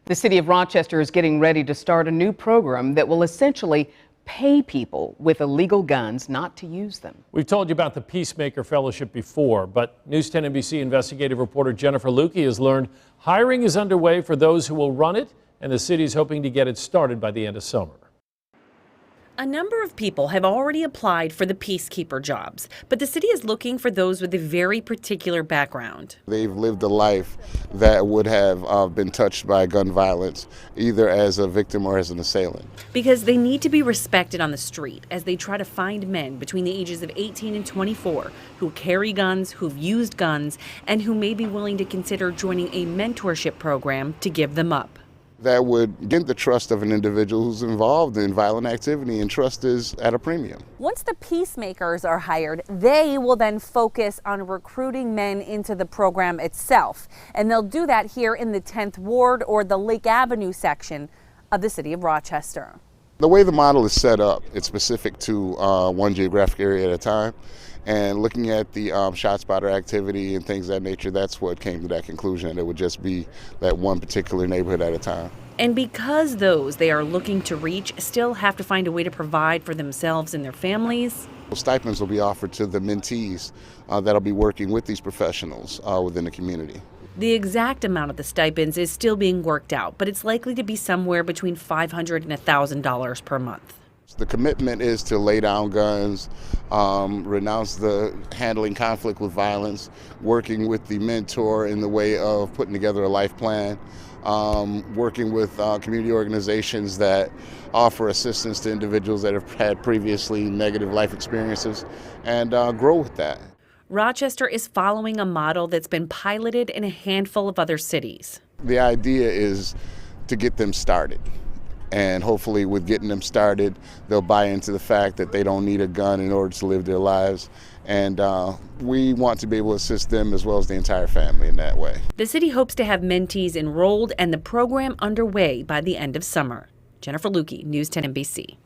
The City of Rochester is getting ready to start a new program that will essentially pay people with illegal guns not to use them. We've told you about the Peacemaker Fellowship before, but News 10 NBC investigative reporter Jennifer Lukey has learned hiring is underway for those who will run it, and the city is hoping to get it started by the end of summer. A number of people have already applied for the peacekeeper jobs, but the city is looking for those with a very particular background. They've lived a life that would have been touched by gun violence, either as a victim or as an assailant. Because they need to be respected on the street as they try to find men between the ages of 18 and 24 who carry guns, who've used guns, and who may be willing to consider joining a mentorship program to give them up. That would get the trust of an individual who's involved in violent activity, and trust is at a premium. Once the peacemakers are hired, they will then focus on recruiting men into the program itself. And they'll do that here in the 10th Ward or the Lake Avenue section of the City of Rochester. The way the model is set up, it's specific to one geographic area at a time. And looking at the shot spotter activity and things of that nature, that's what came to that conclusion, that it would just be that one particular neighborhood at a time. And because those they are looking to reach still have to find a way to provide for themselves and their families, stipends will be offered to the mentees that'll be working with these professionals within the community. The exact amount of the stipends is still being worked out, but it's likely to be somewhere between $500 and $1,000 per month. The commitment is to lay down guns, renounce the handling conflict with violence, working with the mentor in the way of putting together a life plan, working with community organizations that offer assistance to individuals that have had previously negative life experiences, and grow with that. Rochester is following a model that's been piloted in a handful of other cities. The idea is to get them started. And hopefully with getting them started, they'll buy into the fact that they don't need a gun in order to live their lives. And we want to be able to assist them as well as the entire family in that way. The city hopes to have mentees enrolled and the program underway by the end of summer. Jennifer Lukey, News 10 NBC.